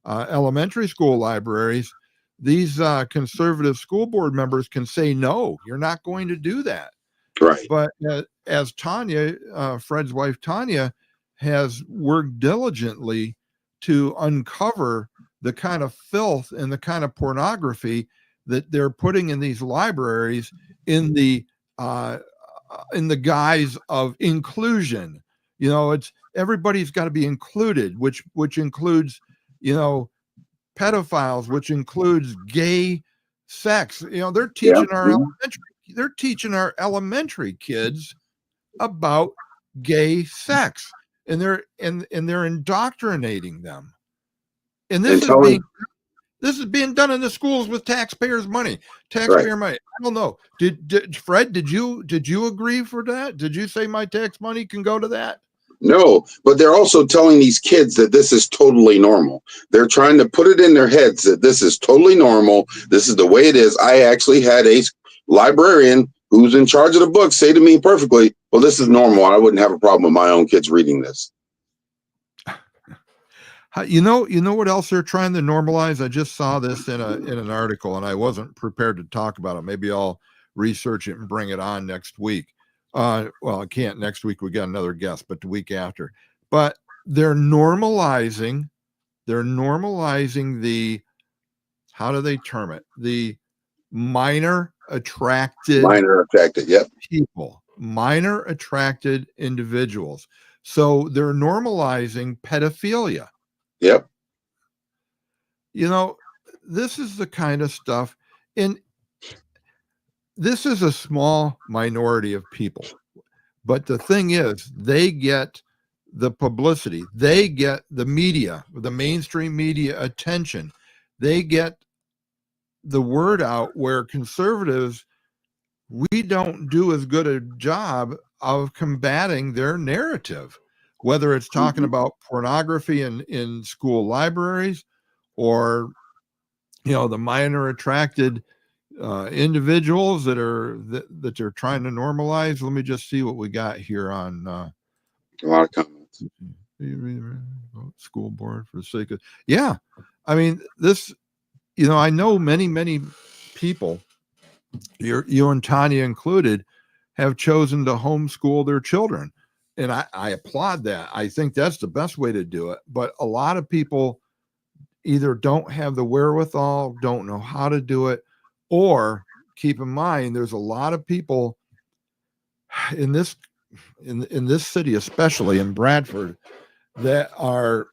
A: elementary school libraries, these conservative school board members can say, no, you're not going to do that.
C: Right.
A: But as Tanya, Fred's wife, Tanya, has worked diligently to uncover the kind of filth and the kind of pornography that they're putting in these libraries in the guise of inclusion. You know, it's everybody's got to be included, which includes, you know, pedophiles, which includes gay sex. You know, they're teaching our elementary kids about gay sex, and they're indoctrinating them. And this is being done in the schools with taxpayers' money. Money. I don't know. Did Fred? Did you agree for that? Did you say my tax money can go to that?
C: No, but they're also telling these kids that this is totally normal. They're trying to put it in their heads that this is totally normal. This is the way it is. I actually had a librarian who's in charge of the book say to me perfectly, well, this is normal. I wouldn't have a problem with my own kids reading this.
A: You know what else they're trying to normalize? I just saw this in an article, and I wasn't prepared to talk about it. Maybe I'll research it and bring it on next week. Well, I can't next week. We got another guest, but the week after. But they're normalizing the, how do they term it? The minor attracted
C: Yep.
A: people, minor attracted individuals. So they're normalizing pedophilia.
C: Yep.
A: You know, this is the kind of stuff, and this is a small minority of people. But the thing is, they get the publicity, they get the media, the mainstream media attention, they get the word out, where conservatives, we don't do as good a job of combating their narrative, whether it's talking about pornography in school libraries, or, you know, the minor attracted individuals that they're trying to normalize. Let me just see what we got here on
C: a lot of comments.
A: School board for the sake of, yeah. I mean, this, you know, I know many people, you and Tanya included, have chosen to homeschool their children. And I applaud that. I think that's the best way to do it. But a lot of people either don't have the wherewithal, don't know how to do it, or keep in mind, there's a lot of people in this city, especially in Bradford, that are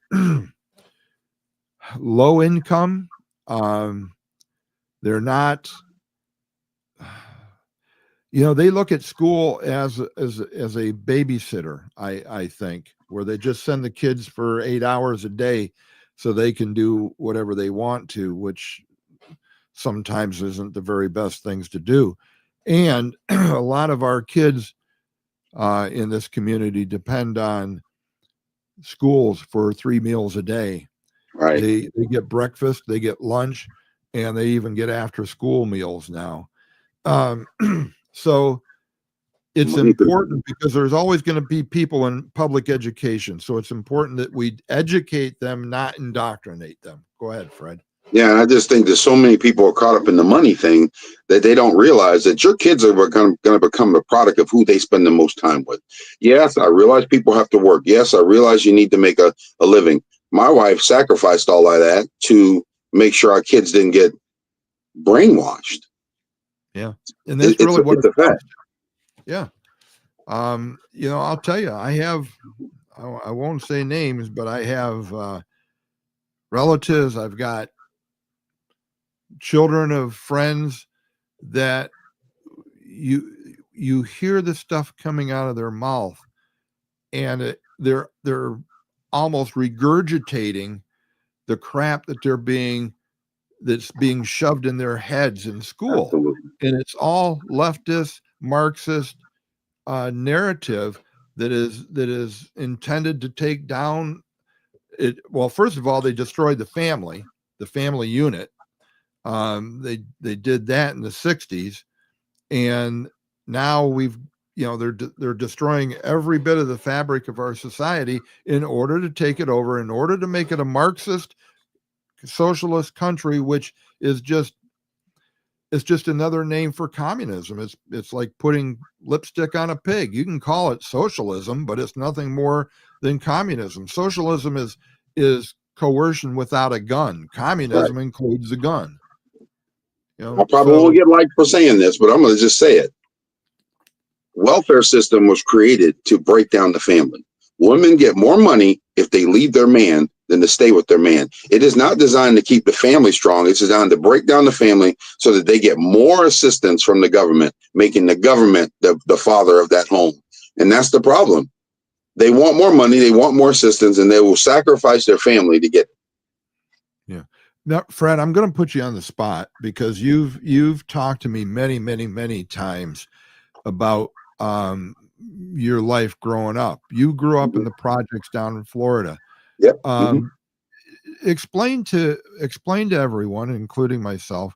A: low income. They're not, you know, they look at school as a babysitter, I think, where they just send the kids for 8 hours a day so they can do whatever they want to, which sometimes isn't the very best things to do. And a lot of our kids in this community depend on schools for 3 meals a day.
C: Right.
A: They get breakfast, they get lunch, and they even get after school meals now. So it's important, because there's always going to be people in public education. So it's important that we educate them, not indoctrinate them. Go ahead, Fred.
C: Yeah, and I just think that so many people are caught up in the money thing that they don't realize that your kids are going to become the product of who they spend the most time with. Yes, I realize people have to work. Yes, I realize you need to make a living. My wife sacrificed all of that to make sure our kids didn't get brainwashed.
A: Yeah, and that's really what it's
C: about.
A: Yeah. You know, I'll tell you, I won't say names, but I have relatives. I've got children of friends that you hear the stuff coming out of their mouth, and they're almost regurgitating the crap that's being shoved in their heads in school.
C: Absolutely.
A: And it's all leftist, Marxist narrative. that is intended to take down it. Well, first of all, they destroyed the family unit. They did that in the 60s, and now they're destroying every bit of the fabric of our society in order to take it over, in order to make it a Marxist socialist country, which is just another name for communism. It's like putting lipstick on a pig. You can call it socialism, but it's nothing more than communism. Socialism is coercion without a gun. Communism includes a gun.
C: I probably won't get liked for saying this, but I'm going to just say it. Welfare system was created to break down the family. Women get more money if they leave their man than to stay with their man. It is not designed to keep the family strong. It's designed to break down the family so that they get more assistance from the government, making the government the father of that home. And that's the problem. They want more money, they want more assistance, and they will sacrifice their family to get it.
A: Yeah. Now, Fred, I'm going to put you on the spot because you've talked to me many, many, many times about your life growing up. You grew up in the projects down in Florida.
C: Yep.
A: Explain to everyone, including myself,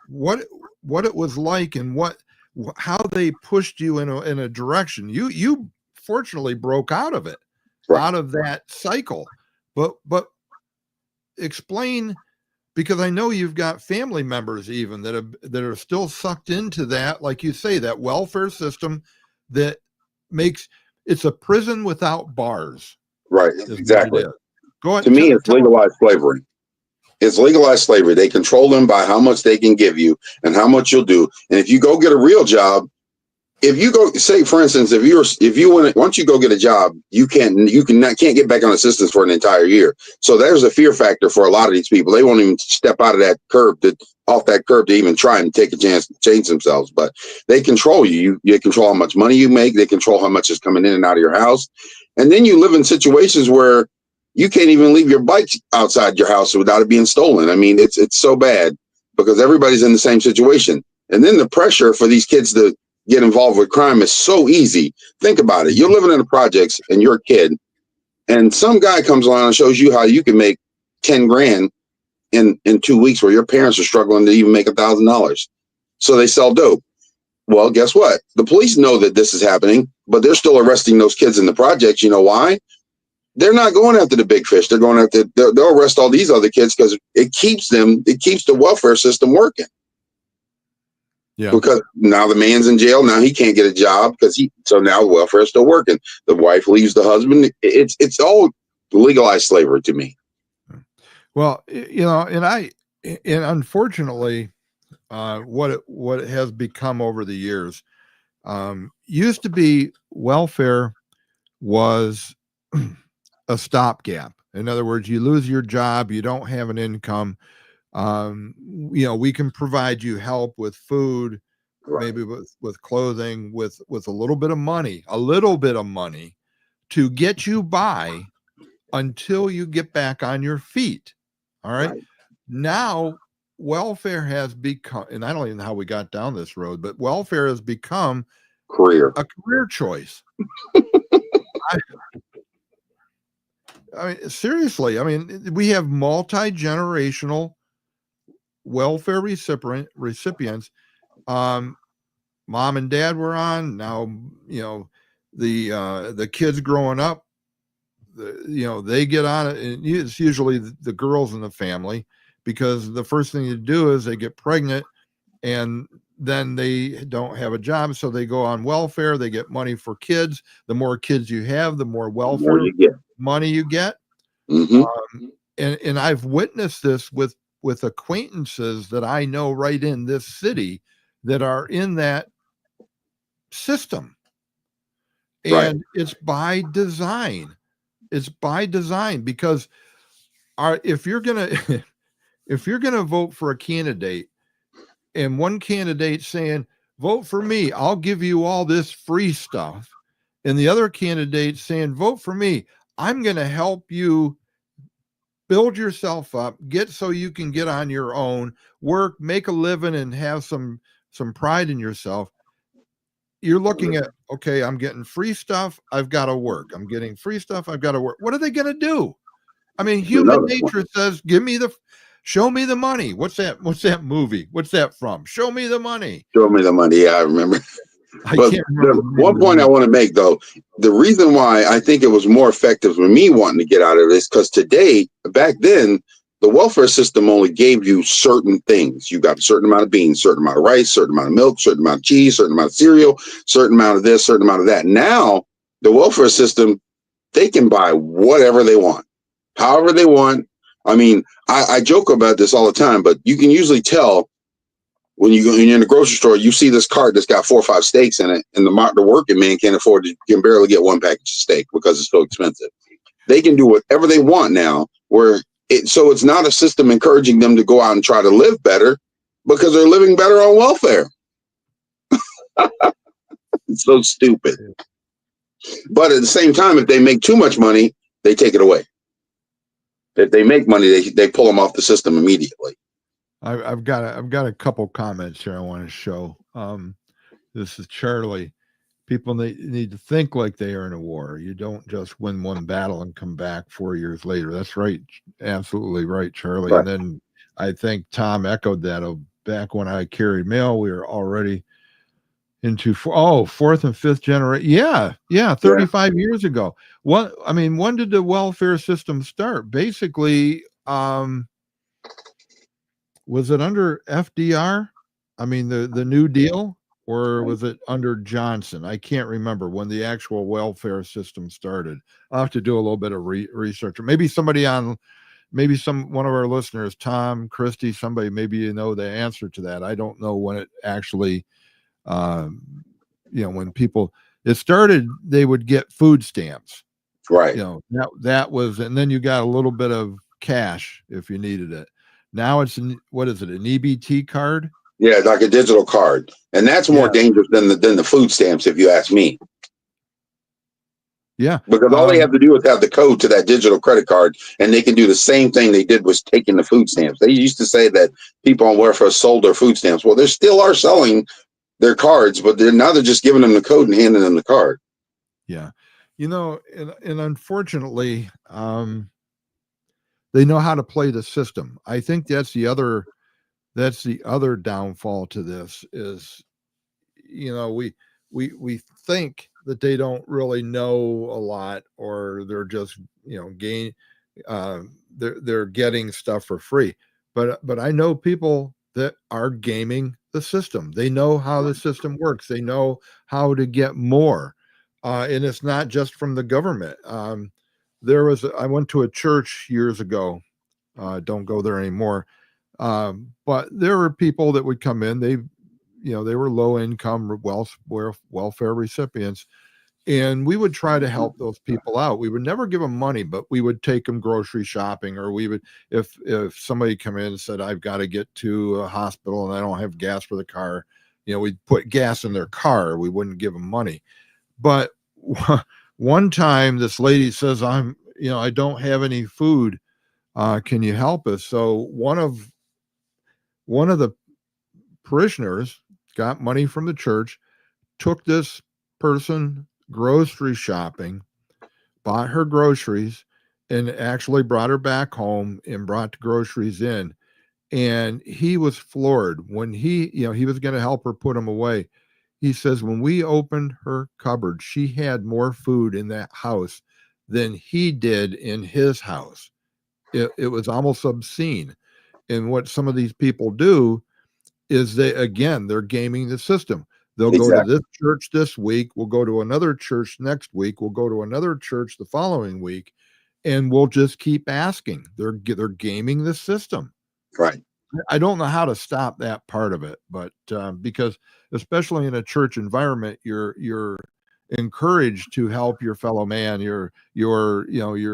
A: what it was like and how they pushed you in a direction. You fortunately broke out of it, out of that cycle. But explain, because I know you've got family members even that are still sucked into that, like you say, that welfare system that makes it's a prison without bars.
C: Right. Exactly.
A: Go ahead.
C: To me, it's legalized slavery. It's legalized slavery. They control them by how much they can give you and how much you'll do. And if you go get a real job, if you go, say, for instance, once you go get a job, you can't get back on assistance for an entire year. So there's a fear factor for a lot of these people. They won't even step out of that off that curb to even try and take a chance to change themselves. But they control you. You control how much money you make. They control how much is coming in and out of your house. And then you live in situations where you can't even leave your bike outside your house without it being stolen. I mean, it's so bad because everybody's in the same situation. And then the pressure for these kids to get involved with crime is so easy. Think about it. You're living in the projects and you're a kid, and some guy comes along and shows you how you can make 10 grand in 2 weeks where your parents are struggling to even make $1,000. So they sell dope. Well, guess what? The police know that this is happening, but they're still arresting those kids in the projects. You know why? They're not going after the big fish. They'll arrest all these other kids because it keeps the welfare system working. Yeah. Because now the man's in jail. Now he can't get a job so now welfare is still working. The wife leaves the husband. It's all legalized slavery to me.
A: Well, and unfortunately, what it has become over the years, used to be welfare was a stopgap. In other words, you lose your job, you don't have an income. We can provide you help with food, maybe with clothing, with a little bit of money to get you by until you get back on your feet. All right. Now welfare has become, and I don't even know how we got down this road, but welfare has become a career choice. I mean, seriously, we have multi-generational welfare recipients. Mom and dad were on. Now, the kids growing up, they get on it. And it's usually the girls in the family, because the first thing you do is they get pregnant and then they don't have a job. So they go on welfare. They get money for kids. The more kids you have, the more welfare money you get. Mm-hmm. And I've witnessed this with acquaintances that I know right in this city that are in that system. And it's by design. It's by design, because if you're going to vote for a candidate and one candidate saying, vote for me, I'll give you all this free stuff. And the other candidate saying, vote for me, I'm going to help you build yourself up, so you can get on your own, work, make a living, and have some pride in yourself. you're looking at, okay, I'm getting free stuff. I've got to work. I'm getting free stuff. I've got to work. What are they going to do? I mean, human nature says, show me the money. What's that movie? What's that from? Show me the money.
C: Show me the money. Yeah, I remember.
A: I
C: But
A: can't remember.
C: one point I want to make, though, the reason why I think it was more effective for me wanting to get out of this, because today, back then, the welfare system only gave you certain things. You got a certain amount of beans, certain amount of rice, certain amount of milk, certain amount of cheese, certain amount of cereal, certain amount of this, certain amount of that. Now, the welfare system, they can buy whatever they want, however they want. I mean, I joke about this all the time, but you can usually tell when you're in the grocery store, you see this cart that's got 4 or 5 steaks in it, and the working man can barely get one package of steak because it's so expensive. They can do whatever they want now, so it's not a system encouraging them to go out and try to live better because they're living better on welfare. It's so stupid. But at the same time, if they make too much money, they take it away. If they make money, they pull them off the system immediately.
A: I've got a couple comments here I want to show. This is Charlie. People need to think like they are in a war. You don't just win one battle and come back 4 years later. That's right. Absolutely right, Charlie.
C: Right.
A: And then I think Tom echoed that. Back when I carried mail, we were already into fourth and fifth generation. Yeah. 35 years ago. When did the welfare system start? Basically, was it under FDR? I mean, the New Deal? Or was it under Johnson? I can't remember when the actual welfare system started. I'll have to do a little bit of research. Or maybe one of our listeners, Tom, Christy, somebody, maybe you know the answer to that. I don't know when it actually, when it started, they would get food stamps.
C: Right.
A: That was, and then you got a little bit of cash if you needed it. Now it's, what is it, an EBT card?
C: Yeah, like a digital card. And that's more dangerous than the food stamps, if you ask me.
A: Yeah.
C: Because all they have to do is have the code to that digital credit card, and they can do the same thing they did was taking the food stamps. They used to say that people on welfare sold their food stamps. Well, they still are selling their cards, but they're just giving them the code and handing them the card.
A: Yeah. And unfortunately, they know how to play the system. I think that's the other downfall to this is, we think that they don't really know a lot, or they're just, they're getting stuff for free. But I know people that are gaming the system. They know how the system works. They know how to get more. And it's not just from the government. I went to a church years ago. Don't go there anymore. But there were people that would come in. They were low income welfare recipients, and we would try to help those people out. We would never give them money, but we would take them grocery shopping, or we would, if somebody come in and said, I've got to get to a hospital and I don't have gas for the car, we'd put gas in their car. We wouldn't give them money. But one time this lady says, I don't have any food. Can you help us? So one of the parishioners got money from the church, took this person grocery shopping, bought her groceries, and actually brought her back home and brought the groceries in. And he was floored when he was going to help her put them away. He says, when we opened her cupboard, she had more food in that house than he did in his house. It was almost obscene. And what some of these people do is they're gaming the system. They'll go to this church this week. We'll go to another church next week. We'll go to another church the following week, and we'll just keep asking. They're gaming the system.
C: Right.
A: I don't know how to stop that part of it, but because especially in a church environment, you're encouraged to help your fellow man. You're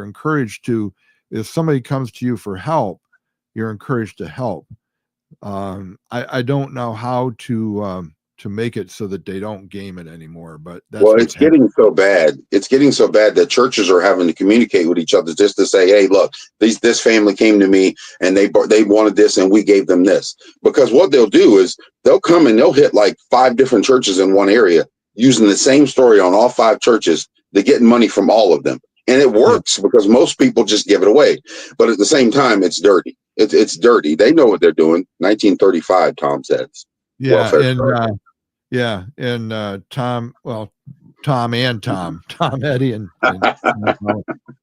A: encouraged to, if somebody comes to you for help, you're encouraged to help. I don't know how to make it so that they don't game it anymore, but
C: it's getting so bad. It's getting so bad that churches are having to communicate with each other just to say, hey, look, this family came to me and they wanted this and we gave them this. Because what they'll do is they'll come and they'll hit like 5 different churches in one area. using the same story on all 5 churches. They're getting money from all of them. And it works because most people just give it away. But at the same time, it's dirty. It's dirty. They know what they're doing. 1935, Tom says.
A: Yeah.
C: Welfare
A: And,
C: started.
A: Tom, well, Tom, Eddie, and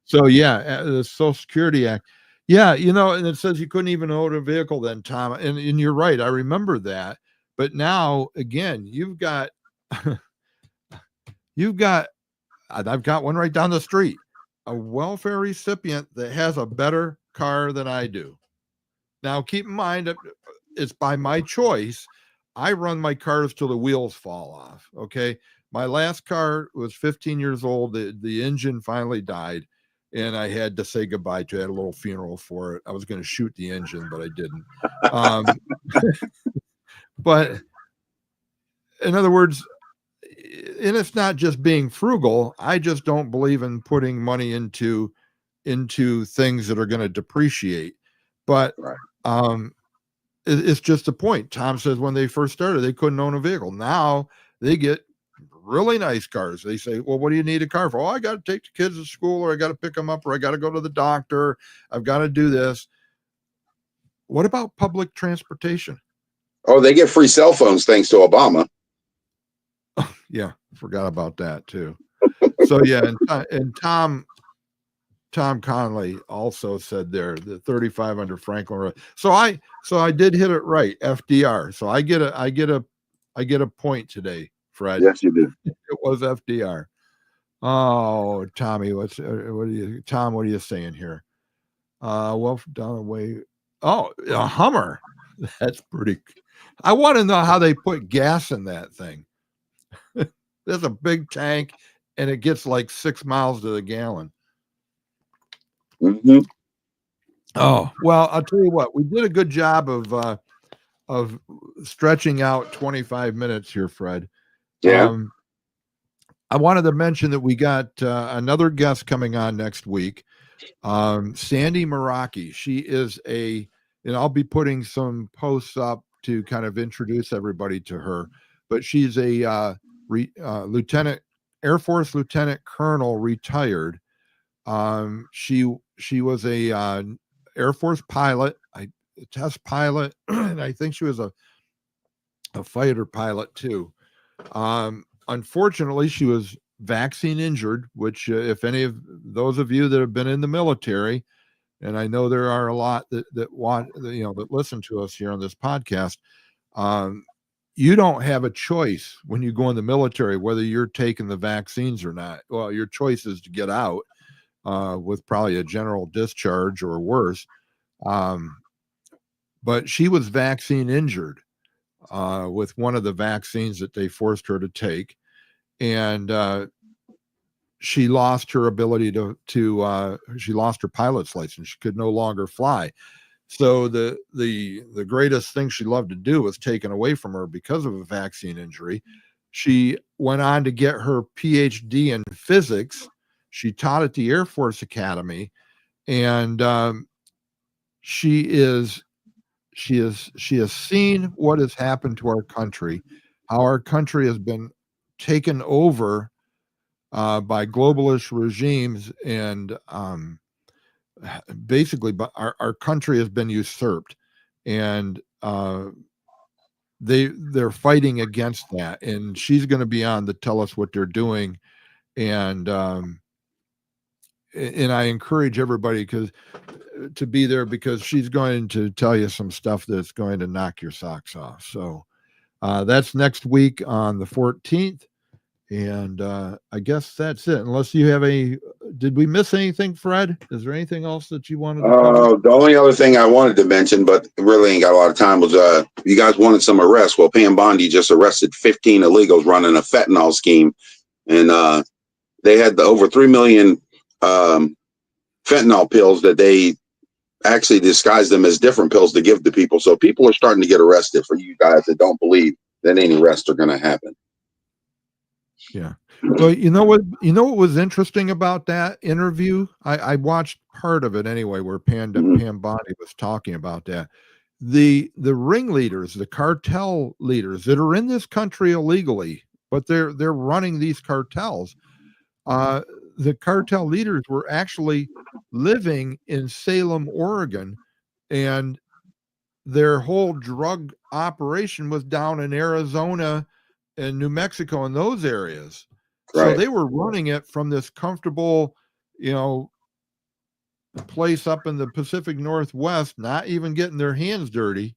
A: so yeah, the Social Security Act. Yeah, and it says you couldn't even own a vehicle then, Tom. And you're right. I remember that. But now again, you've got I've got one right down the street, a welfare recipient that has a better car than I do. Now keep in mind, it's by my choice. I run my cars till the wheels fall off. Okay. My last car was 15 years old. The engine finally died, and I had to say goodbye to it. I had a little funeral for it. I was going to shoot the engine, but I didn't. But in other words, and it's not just being frugal. I just don't believe in putting money into things that are going to depreciate. But it's just a point. Tom says when they first started, they couldn't own a vehicle. Now they get really nice cars. They say, well, what do you need a car for? Oh, I got to take the kids to school, or I got to pick them up, or I got to go to the doctor. I've got to do this. What about public transportation?
C: Oh, they get free cell phones thanks to Obama.
A: Yeah, forgot about that too. So yeah, and Tom Conley also said there the 3500 Franklin Road. So I did hit it right. FDR. So I get a point today, Fred.
C: Yes, you did.
A: It was FDR. Oh, Tommy, what are you saying here? Well, down the way. Oh, a Hummer. That's pretty. I want to know how they put gas in that thing. There's a big tank, and it gets like 6 miles to the gallon.
C: Mm-hmm.
A: Oh, well, I'll tell you what, we did a good job of stretching out 25 minutes here, Fred.
C: Yeah.
A: I wanted to mention that we got another guest coming on next week. Sandy Meraki. She is and I'll be putting some posts up to kind of introduce everybody to her, but she's a lieutenant, Air Force lieutenant colonel, retired. She was a Air Force pilot, a test pilot, and I think she was a fighter pilot too. Unfortunately, she was vaccine injured, which if any of those of you that have been in the military, and I know there are a lot that want, that listen to us here on this podcast, you don't have a choice when you go in the military whether you're taking the vaccines or not. Well, your choice is to get out with probably a general discharge or worse. But she was vaccine injured with one of the vaccines that they forced her to take, and she lost her ability she lost her pilot's license. She could no longer fly. So the greatest thing she loved to do was taken away from her because of a vaccine injury. She went on to get her PhD in physics. She taught at the Air Force Academy, and she has seen what has happened to our country, how our country has been taken over by globalist regimes, and basically, but our country has been usurped, and they're fighting against that. And she's going to be on to tell us what they're doing, and I encourage everybody to be there, because she's going to tell you some stuff that's going to knock your socks off. So that's next week on the 14th. And I guess that's it. Unless you have did we miss anything, Fred? Is there anything else that you wanted to cover?
C: The only other thing I wanted to mention, but really ain't got a lot of time, was you guys wanted some arrests. Well, Pam Bondi just arrested 15 illegals running a fentanyl scheme, and they had over 3 million fentanyl pills that they actually disguised them as different pills to give to people. So people are starting to get arrested. For you guys that don't believe that any arrests are going to happen.
A: Yeah. So you know what was interesting about that interview? I watched part of it anyway, where Pam Bondi was talking about that. The ringleaders, the cartel leaders that are in this country illegally, but they're running these cartels. The cartel leaders were actually living in Salem, Oregon, and their whole drug operation was down in Arizona and New Mexico and those areas. So
C: Right.
A: they were running it from this comfortable, place up in the Pacific Northwest, not even getting their hands dirty,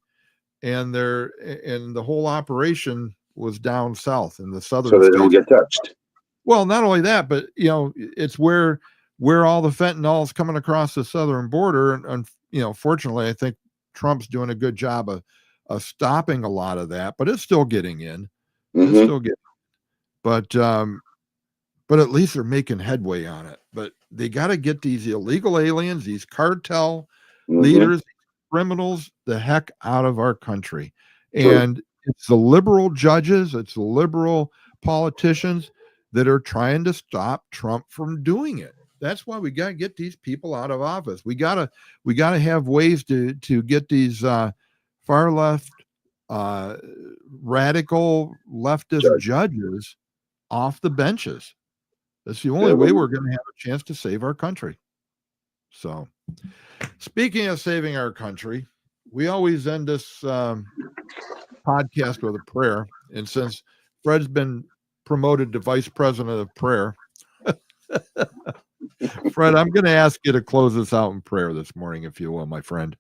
A: and the whole operation was down south in the southern
C: So they don't
A: states.
C: get touched.
A: Well, not only that, but it's where all the fentanyl is coming across the southern border, and fortunately, I think Trump's doing a good job of stopping a lot of that, but it's still getting in. It's
C: Mhm.
A: still getting, but at least they're making headway on it. But they got to get these illegal aliens, these cartel
C: Mhm.
A: leaders, criminals, the heck out of our country.
C: True.
A: And it's the liberal judges, it's the liberal politicians that are trying to stop Trump from doing it. That's why we got to get these people out of office. We gotta have ways to get these far left, radical leftist judges off the benches. That's the only way we're going to have a chance to save our country. So, speaking of saving our country, we always end this podcast with a prayer. And since Fred's been promoted to vice president of prayer, Fred, I'm going to ask you to close us out in prayer this morning, if you will, my friend.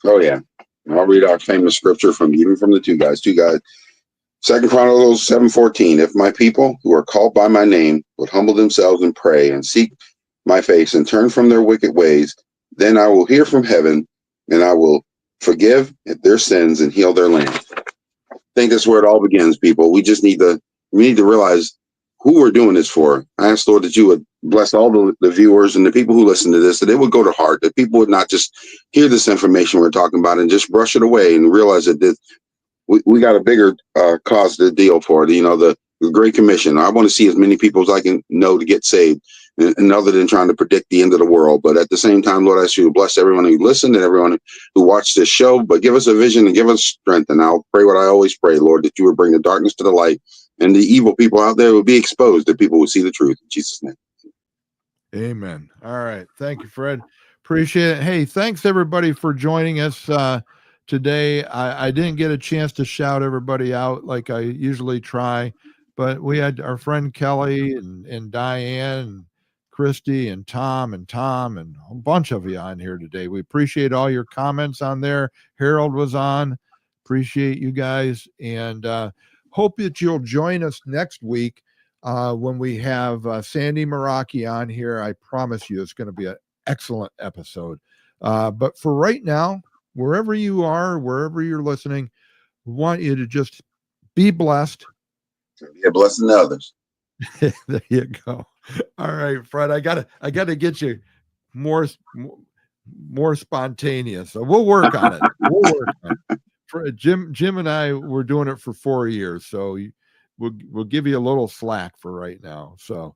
C: Oh yeah. I'll read our famous scripture from the two guys. Second Chronicles 7:14. If my people who are called by my name would humble themselves and pray and seek my face and turn from their wicked ways, then I will hear from heaven and I will forgive their sins and heal their land. I think that's where it all begins, people. We need to realize who we're doing this for. I ask, Lord, that you would bless all the viewers and the people who listen to this, that it would go to heart, that people would not just hear this information we're talking about and just brush it away and realize that we got a bigger cause to deal for, the Great Commission. I want to see as many people as I can know to get saved, and other than trying to predict the end of the world. But at the same time, Lord, I ask you to bless everyone who listened and everyone who watched this show, but give us a vision and give us strength. And I'll pray what I always pray, Lord, that you would bring the darkness to the light and the evil people out there would be exposed, that people would see the truth. In Jesus' name.
A: Amen. All right. Thank you, Fred. Appreciate it. Hey, thanks everybody for joining us today. I didn't get a chance to shout everybody out like I usually try, but we had our friend Kelly and Diane and Christy and Tom and a bunch of you on here today. We appreciate all your comments on there. Harold was on. Appreciate you guys, and hope that you'll join us next week when we have Sandy Meraki on here. I promise you it's going to be an excellent episode. But for right now, wherever you are, wherever you're listening, we want you to just be blessed.
C: Be a blessing to others.
A: There you go. All right, Fred, I gotta get you more spontaneous. So we'll work on it. Jim and I were doing it for 4 years, so we'll give you a little slack for right now. So